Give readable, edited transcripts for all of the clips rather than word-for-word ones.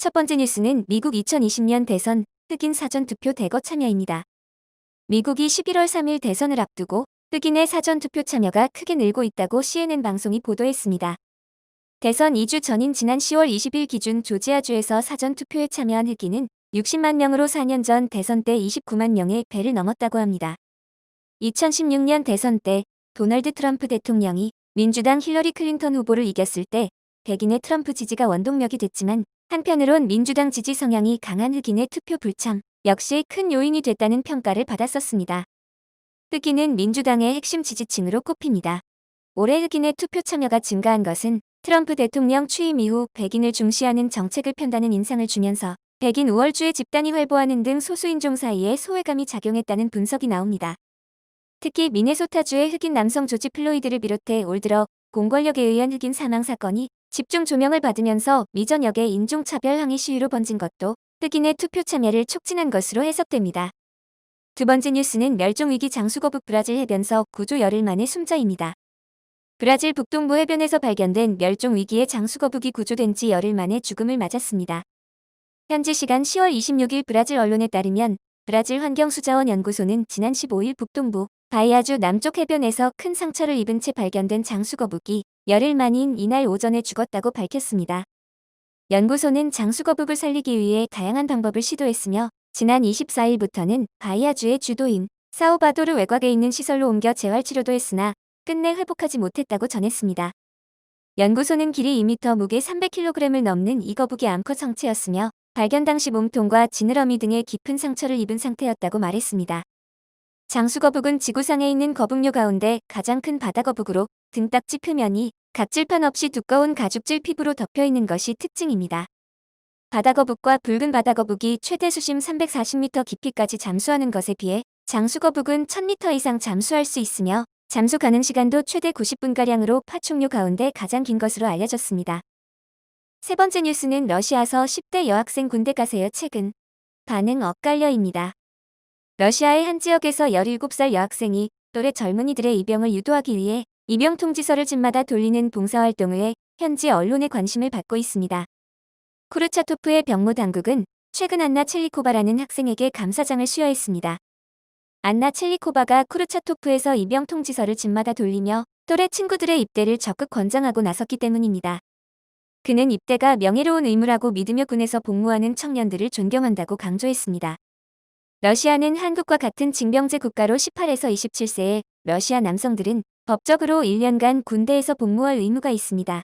첫 번째 뉴스는 미국 2020년 대선 흑인 사전투표 대거 참여입니다. 미국이 11월 3일 대선을 앞두고 흑인의 사전투표 참여가 크게 늘고 있다고 CNN 방송이 보도했습니다. 대선 2주 전인 지난 10월 20일 기준 조지아주에서 사전투표에 참여한 흑인은 60만 명으로 4년 전 대선 때 29만 명의 배를 넘었다고 합니다. 2016년 대선 때 도널드 트럼프 대통령이 민주당 힐러리 클린턴 후보를 이겼을 때 백인의 트럼프 지지가 원동력이 됐지만 한편으론 민주당 지지 성향이 강한 흑인의 투표 불참 역시 큰 요인이 됐다는 평가를 받았었습니다. 흑인은 민주당의 핵심 지지층으로 꼽힙니다. 올해 흑인의 투표 참여가 증가한 것은 트럼프 대통령 취임 이후 백인을 중시하는 정책을 편다는 인상을 주면서 백인 우월주의 집단이 활보하는 등 소수인종 사이에 소외감이 작용했다는 분석이 나옵니다. 특히 미네소타주의 흑인 남성 조지 플로이드를 비롯해 올 들어 공권력에 의한 흑인 사망 사건이 집중 조명을 받으면서 미전역의 인종차별 항의 시위로 번진 것도 흑인의 투표 참여를 촉진한 것으로 해석됩니다. 두 번째 뉴스는 멸종위기 장수거북 브라질 해변서 구조 열흘 만의 숨져입니다. 브라질 북동부 해변에서 발견된 멸종위기의 장수거북이 구조된 지 열흘 만에 죽음을 맞았습니다. 현지 시간 10월 26일 브라질 언론에 따르면 브라질 환경수자원연구소는 지난 15일 북동부 바이아주 남쪽 해변에서 큰 상처를 입은 채 발견된 장수거북이 열흘 만인 이날 오전에 죽었다고 밝혔습니다. 연구소는 장수거북을 살리기 위해 다양한 방법을 시도했으며 지난 24일부터는 바이아주의 주도인 사우바도르 외곽에 있는 시설로 옮겨 재활치료도 했으나 끝내 회복하지 못했다고 전했습니다. 연구소는 길이 2m, 무게 300kg을 넘는 이 거북이 암컷 성체였으며 발견 당시 몸통과 지느러미 등에 깊은 상처를 입은 상태였다고 말했습니다. 장수거북은 지구상에 있는 거북류 가운데 가장 큰 바다거북으로 등딱지 표면이 각질판 없이 두꺼운 가죽질 피부로 덮여 있는 것이 특징입니다. 바다거북과 붉은 바다거북이 최대 수심 340m 깊이까지 잠수하는 것에 비해 장수거북은 1000m 이상 잠수할 수 있으며 잠수 가능 시간도 최대 90분가량으로 파충류 가운데 가장 긴 것으로 알려졌습니다. 세 번째 뉴스는 러시아서 10대 여학생 군대 가세요 최근 반응 엇갈려입니다. 러시아의 한 지역에서 17살 여학생이 또래 젊은이들의 입영을 유도하기 위해 입영 통지서를 집마다 돌리는 봉사활동에 현지 언론의 관심을 받고 있습니다. 쿠르차토프의 병무 당국은 최근 안나 첼리코바라는 학생에게 감사장을 수여했습니다. 안나 첼리코바가 쿠르차토프에서 입영 통지서를 집마다 돌리며 또래 친구들의 입대를 적극 권장하고 나섰기 때문입니다. 그는 입대가 명예로운 의무라고 믿으며 군에서 복무하는 청년들을 존경한다고 강조했습니다. 러시아는 한국과 같은 징병제 국가로 18에서 27세의 러시아 남성들은 법적으로 1년간 군대에서 복무할 의무가 있습니다.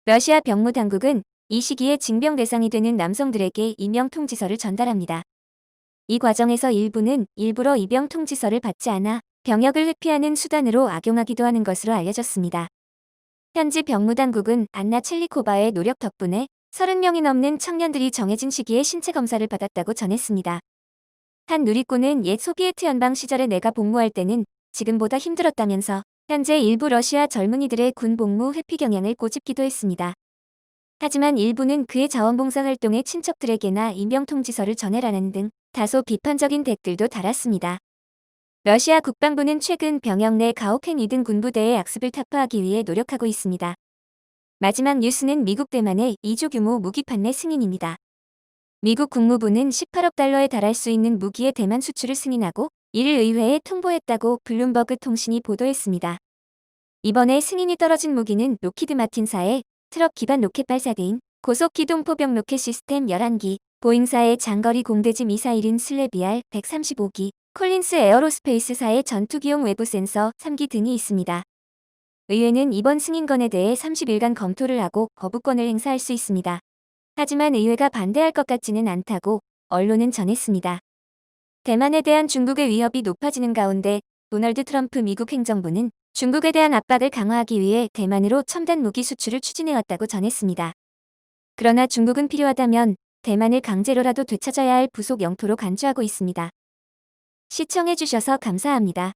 러시아 병무 당국은 이 시기에 징병 대상이 되는 남성들에게 임명 통지서를 전달합니다. 이 과정에서 일부는 일부러 입영 통지서를 받지 않아 병역을 회피하는 수단으로 악용하기도 하는 것으로 알려졌습니다. 현지 병무 당국은 안나 첼리코바의 노력 덕분에 30명이 넘는 청년들이 정해진 시기에 신체 검사를 받았다고 전했습니다. 한 누리꾼은 옛 소비에트 연방 시절에 내가 복무할 때는 지금보다 힘들었다면서 현재 일부 러시아 젊은이들의 군 복무 회피 경향을 꼬집기도 했습니다. 하지만 일부는 그의 자원봉사 활동에 친척들에게나 임명 통지서를 전해라는 등 다소 비판적인 댓글도 달았습니다. 러시아 국방부는 최근 병역 내 가혹행위 등 군부대의 악습을 타파하기 위해 노력하고 있습니다. 마지막 뉴스는 미국 대만의 2조 규모 무기 판매 승인입니다. 미국 국무부는 18억 달러에 달할 수 있는 무기의 대만 수출을 승인하고 이를 의회에 통보했다고 블룸버그 통신이 보도했습니다. 이번에 승인이 떨어진 무기는 로키드 마틴사의 트럭 기반 로켓 발사대인 고속기동포병 로켓 시스템 11기, 보잉사의 장거리 공대지 미사일인 슬래비알 135기, 콜린스 에어로스페이스사의 전투기용 외부 센서 3기 등이 있습니다. 의회는 이번 승인건에 대해 30일간 검토를 하고 거부권을 행사할 수 있습니다. 하지만 의회가 반대할 것 같지는 않다고 언론은 전했습니다. 대만에 대한 중국의 위협이 높아지는 가운데 도널드 트럼프 미국 행정부는 중국에 대한 압박을 강화하기 위해 대만으로 첨단 무기 수출을 추진해왔다고 전했습니다. 그러나 중국은 필요하다면 대만을 강제로라도 되찾아야 할 부속 영토로 간주하고 있습니다. 시청해주셔서 감사합니다.